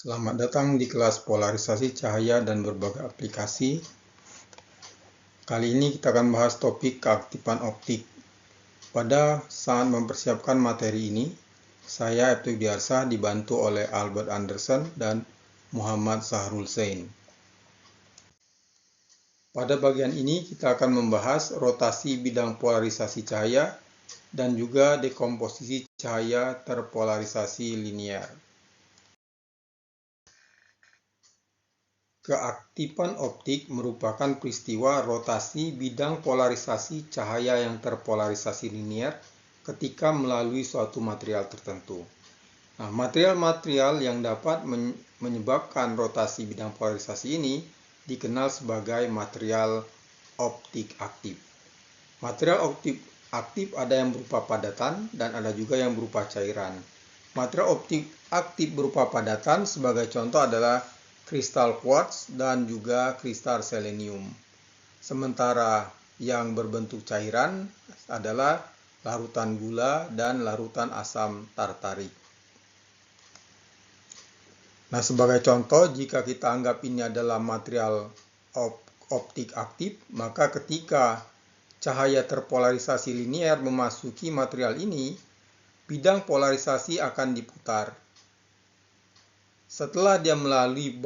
Selamat datang di kelas polarisasi cahaya dan berbagai aplikasi. Kali ini kita akan bahas topik keaktifan optik. Pada saat mempersiapkan materi ini, saya Ibtu Diarsa dibantu oleh Albert Anderson dan Muhammad Sahrul Zain. Pada bagian ini kita akan membahas rotasi bidang polarisasi cahaya dan juga dekomposisi cahaya terpolarisasi linear. Keaktifan optik merupakan peristiwa rotasi bidang polarisasi cahaya yang terpolarisasi linear ketika melalui suatu material tertentu. Nah, material-material yang dapat menyebabkan rotasi bidang polarisasi ini dikenal sebagai material optik aktif. Material optik aktif ada yang berupa padatan dan ada juga yang berupa cairan. Material optik aktif berupa padatan sebagai contoh adalah kristal quartz dan juga kristal selenium. Sementara yang berbentuk cairan adalah larutan gula dan larutan asam tartarik. Nah, sebagai contoh, jika kita anggap ini adalah material optik aktif, maka ketika cahaya terpolarisasi linear memasuki material ini, bidang polarisasi akan diputar. Setelah dia melalui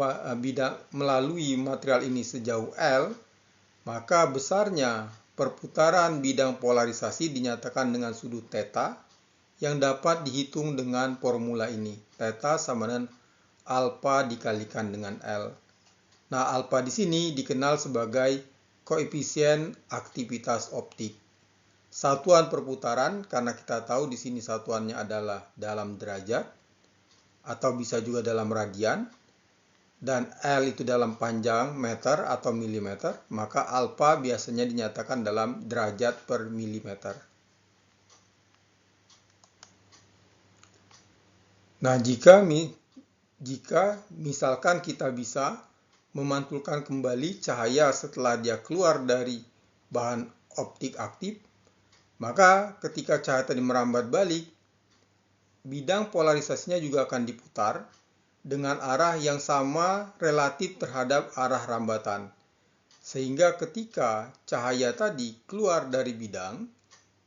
material ini sejauh L, maka besarnya perputaran bidang polarisasi dinyatakan dengan sudut theta yang dapat dihitung dengan formula ini. Theta sama dengan alfa dikalikan dengan L. Nah, alfa di sini dikenal sebagai koefisien aktivitas optik. Satuan perputaran, karena kita tahu di sini satuannya adalah dalam derajat, atau bisa juga dalam radian, dan L itu dalam panjang meter atau milimeter, maka alfa biasanya dinyatakan dalam derajat per milimeter. Nah, jika misalkan kita bisa memantulkan kembali cahaya setelah dia keluar dari bahan optik aktif, maka ketika cahaya tadi merambat balik, bidang polarisasinya juga akan diputar dengan arah yang sama relatif terhadap arah rambatan. Sehingga ketika cahaya tadi keluar dari bidang,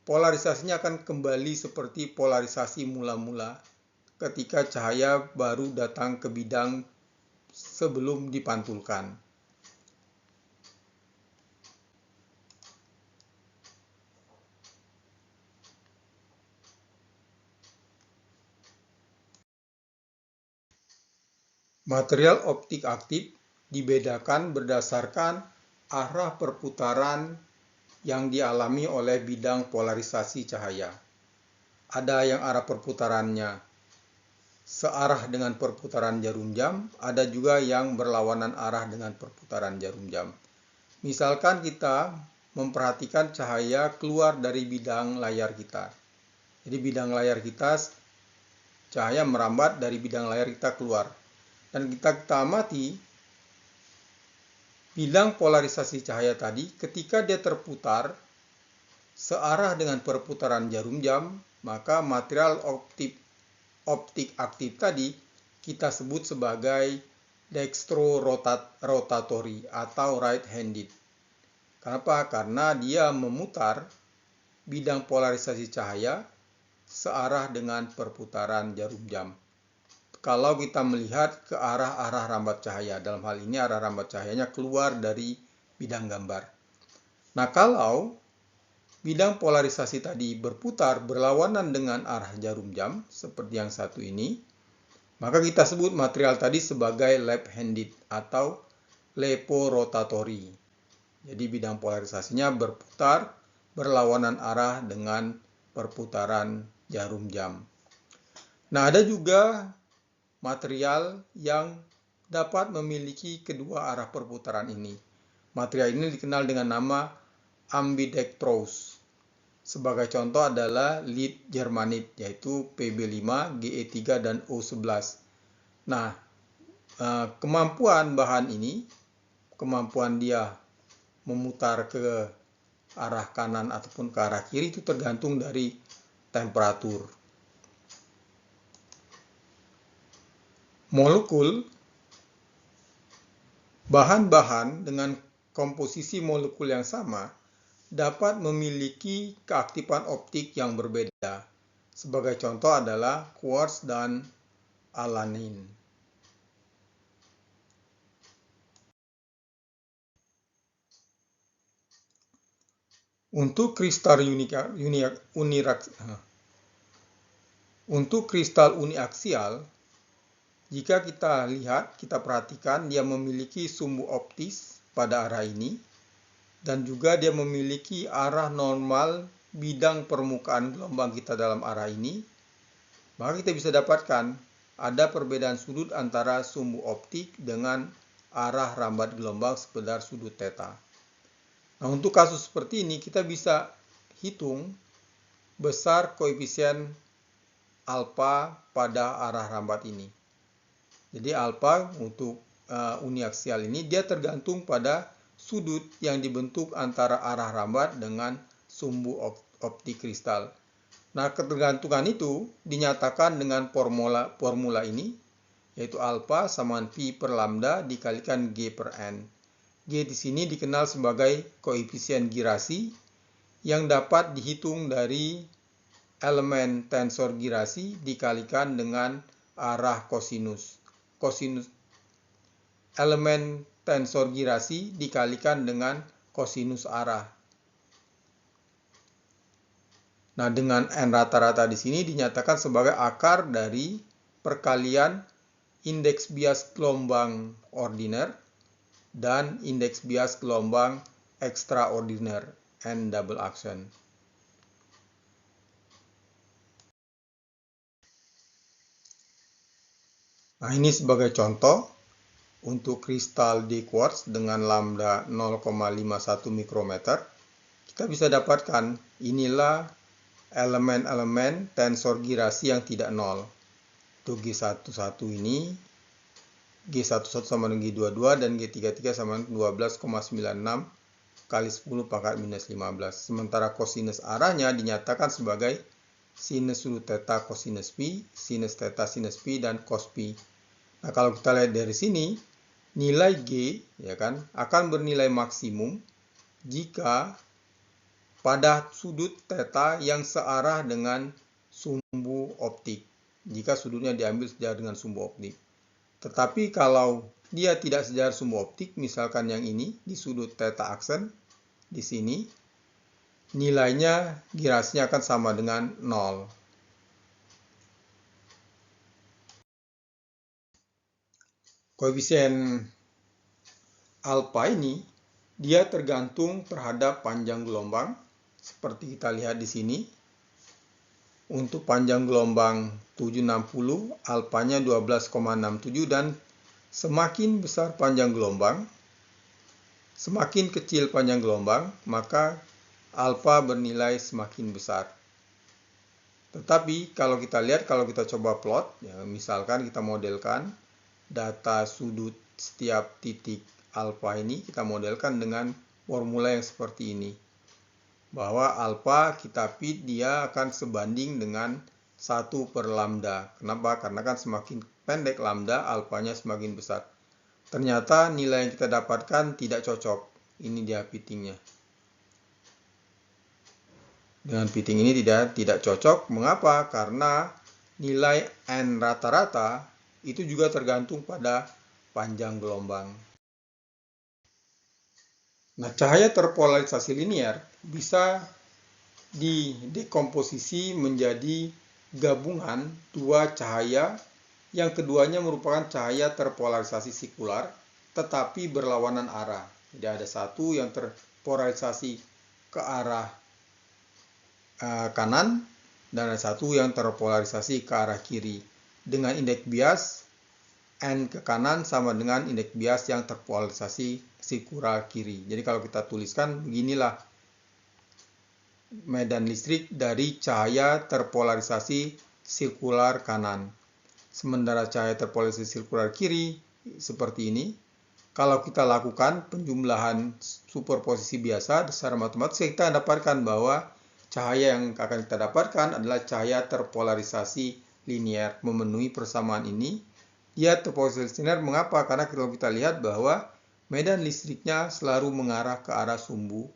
polarisasinya akan kembali seperti polarisasi mula-mula ketika cahaya baru datang ke bidang sebelum dipantulkan. Material optik aktif dibedakan berdasarkan arah perputaran yang dialami oleh bidang polarisasi cahaya. Ada yang arah perputarannya searah dengan perputaran jarum jam, ada juga yang berlawanan arah dengan perputaran jarum jam. Misalkan kita memperhatikan cahaya keluar dari bidang layar kita. Jadi bidang layar kita, cahaya merambat dari bidang layar kita keluar. Dan kita amati bidang polarisasi cahaya tadi ketika dia terputar searah dengan perputaran jarum jam, maka material optik aktif tadi kita sebut sebagai dextro-rotatory atau right-handed. Kenapa? Karena dia memutar bidang polarisasi cahaya searah dengan perputaran jarum jam. Kalau kita melihat ke arah-arah rambat cahaya, dalam hal ini arah rambat cahayanya keluar dari bidang gambar. Nah, kalau bidang polarisasi tadi berputar berlawanan dengan arah jarum jam, seperti yang satu ini, maka kita sebut material tadi sebagai left-handed atau leporotatory. Jadi bidang polarisasinya berputar berlawanan arah dengan perputaran jarum jam. Nah, ada juga material yang dapat memiliki kedua arah perputaran ini. Material ini dikenal dengan nama ambidextrous. Sebagai contoh adalah lead germanit, yaitu Pb5, Ge3, dan O11. Nah, kemampuan bahan ini, kemampuan dia memutar ke arah kanan ataupun ke arah kiri itu tergantung dari temperatur. Molekul, bahan-bahan dengan komposisi molekul yang sama dapat memiliki keaktifan optik yang berbeda. Sebagai contoh adalah quartz dan alanin. Untuk kristal uniaksial, jika kita lihat, kita perhatikan, dia memiliki sumbu optis pada arah ini, dan juga dia memiliki arah normal bidang permukaan gelombang kita dalam arah ini. Maka kita bisa dapatkan ada perbedaan sudut antara sumbu optik dengan arah rambat gelombang sekedar sudut theta. Nah, untuk kasus seperti ini kita bisa hitung besar koefisien alfa pada arah rambat ini. Jadi alfa untuk uniaksial ini dia tergantung pada sudut yang dibentuk antara arah rambat dengan sumbu optik kristal. Nah, ketergantungan itu dinyatakan dengan formula ini, yaitu alfa sama pi per lambda dikalikan G per N. G di sini dikenal sebagai koefisien girasi yang dapat dihitung dari elemen tensor girasi dikalikan dengan arah kosinus. Elemen tensor girasi dikalikan dengan kosinus arah. Nah, dengan N rata-rata di sini dinyatakan sebagai akar dari perkalian indeks bias gelombang ordiner dan indeks bias gelombang extraordiner, N double action. Nah, ini sebagai contoh untuk kristal D quartz dengan lambda 0,51 mikrometer. Kita bisa dapatkan inilah elemen-elemen tensor girasi yang tidak nol. Untuk G11 ini, G11 sama dengan G22 dan G33 sama dengan 12,96 kali 10 pangkat minus 15. Sementara kosinus arahnya dinyatakan sebagai sinus sudut theta kosinus pi, sinus theta sinus pi, dan cos pi. Nah, kalau kita lihat dari sini, nilai G ya kan akan bernilai maksimum jika pada sudut theta yang searah dengan sumbu optik. Jika sudutnya diambil sejajar dengan sumbu optik. Tetapi kalau dia tidak sejajar sumbu optik, misalkan yang ini di sudut theta aksen di sini, nilainya girasinya akan sama dengan 0. Koefisien alfa ini dia tergantung terhadap panjang gelombang. Seperti kita lihat di sini, untuk panjang gelombang 760, alfanya 12,67, dan semakin besar panjang gelombang, semakin kecil panjang gelombang, maka alfa bernilai semakin besar. Tetapi kalau kita lihat, kalau kita coba plot, ya, misalkan kita modelkan data sudut setiap titik alfa ini, kita modelkan dengan formula yang seperti ini. Bahwa alfa kita fit dia akan sebanding dengan 1 per lambda. Kenapa? Karena kan semakin pendek lambda, alfanya semakin besar. Ternyata nilai yang kita dapatkan tidak cocok. Ini dia fittingnya. Dengan fitting ini tidak cocok. Mengapa? Karena nilai N rata-rata itu juga tergantung pada panjang gelombang. Nah, cahaya terpolarisasi linear bisa didekomposisi menjadi gabungan dua cahaya yang keduanya merupakan cahaya terpolarisasi sikular tetapi berlawanan arah. Jadi ada satu yang terpolarisasi ke arah kanan dan ada satu yang terpolarisasi ke arah kiri dengan indeks bias N ke kanan sama dengan indeks bias yang terpolarisasi sikular kiri. Jadi kalau kita tuliskan beginilah medan listrik dari cahaya terpolarisasi sirkular kanan. Sementara cahaya terpolarisasi sirkular kiri seperti ini. Kalau kita lakukan penjumlahan superposisi biasa secara matematis, kita dapatkan bahwa cahaya yang akan kita dapatkan adalah cahaya terpolarisasi linear memenuhi persamaan ini. Dia terpolarisasi linear. Mengapa? Karena kalau kita lihat bahwa medan listriknya selalu mengarah ke arah sumbu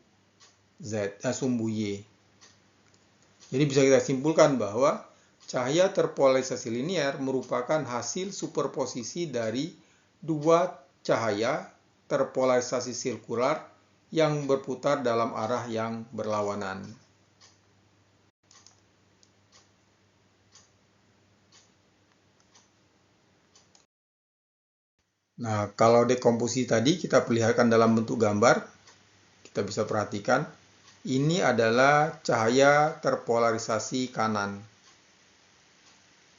sumbu Y. Jadi bisa kita simpulkan bahwa cahaya terpolarisasi linear merupakan hasil superposisi dari dua cahaya terpolarisasi sirkular yang berputar dalam arah yang berlawanan. Nah, kalau dekomposisi tadi kita perlihatkan dalam bentuk gambar, kita bisa perhatikan, ini adalah cahaya terpolarisasi kanan.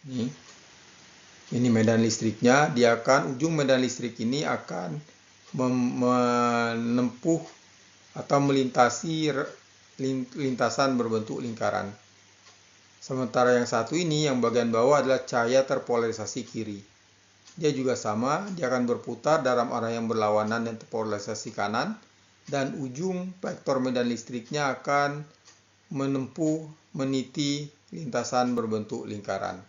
Ini medan listriknya, ujung medan listrik ini akan menempuh atau melintasi lintasan berbentuk lingkaran. Sementara yang satu ini, yang bagian bawah adalah cahaya terpolarisasi kiri. Dia juga sama, dia akan berputar dalam arah yang berlawanan dan terpolarisasi kanan, dan ujung vektor medan listriknya akan meniti lintasan berbentuk lingkaran.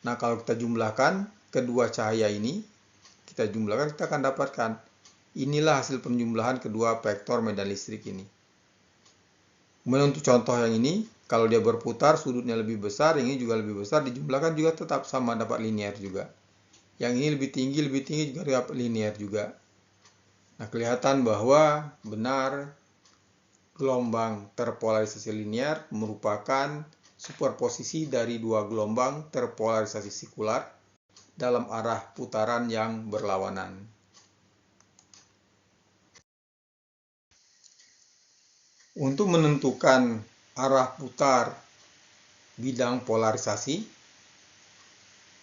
Nah, kalau kita jumlahkan kedua cahaya ini, kita akan dapatkan inilah hasil penjumlahan kedua vektor medan listrik ini. Kemudian untuk contoh yang ini, kalau dia berputar sudutnya lebih besar, yang ini juga lebih besar, dijumlahkan juga tetap sama, dapat linear juga. Yang ini lebih tinggi juga dapat linear juga. Nah, kelihatan bahwa benar gelombang terpolarisasi linear merupakan superposisi dari dua gelombang terpolarisasi sirkular dalam arah putaran yang berlawanan. Untuk menentukan arah putar bidang polarisasi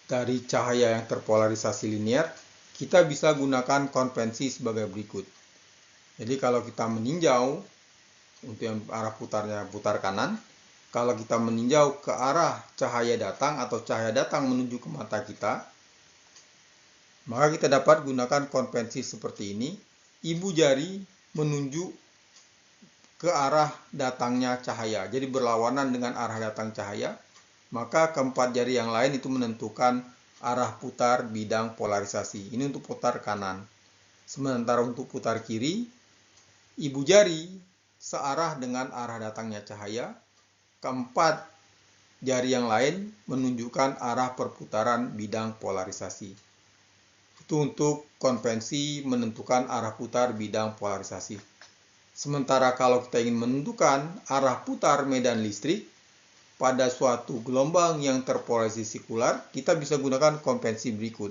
dari cahaya yang terpolarisasi linear, kita bisa gunakan konvensi sebagai berikut. Jadi kalau kita meninjau, untuk yang arah putarnya putar kanan, kalau kita meninjau ke arah cahaya datang atau cahaya datang menuju ke mata kita, maka kita dapat gunakan konvensi seperti ini. Ibu jari menunjuk ke arah datangnya cahaya, jadi berlawanan dengan arah datang cahaya, maka keempat jari yang lain itu menentukan arah putar bidang polarisasi. Ini untuk putar kanan. Sementara untuk putar kiri, ibu jari searah dengan arah datangnya cahaya. Keempat jari yang lain menunjukkan arah perputaran bidang polarisasi. Itu untuk konvensi menentukan arah putar bidang polarisasi. Sementara kalau kita ingin menentukan arah putar medan listrik pada suatu gelombang yang terpolarisasi sirkular, kita bisa gunakan konvensi berikut.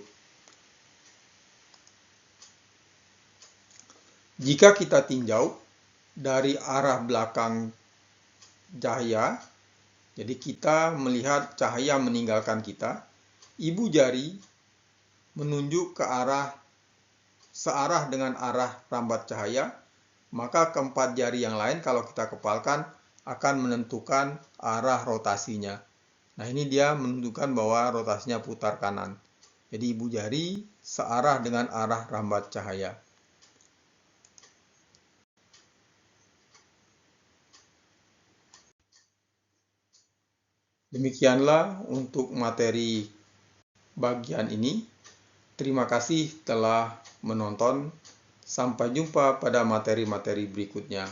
Jika kita tinjau dari arah belakang cahaya, jadi kita melihat cahaya meninggalkan kita, ibu jari menunjuk ke arah searah dengan arah rambat cahaya, maka keempat jari yang lain kalau kita kepalkan akan menentukan arah rotasinya. Nah, ini dia menunjukkan bahwa rotasinya putar kanan. Jadi ibu jari searah dengan arah rambat cahaya. Demikianlah untuk materi bagian ini. Terima kasih telah menonton. Sampai jumpa pada materi-materi berikutnya.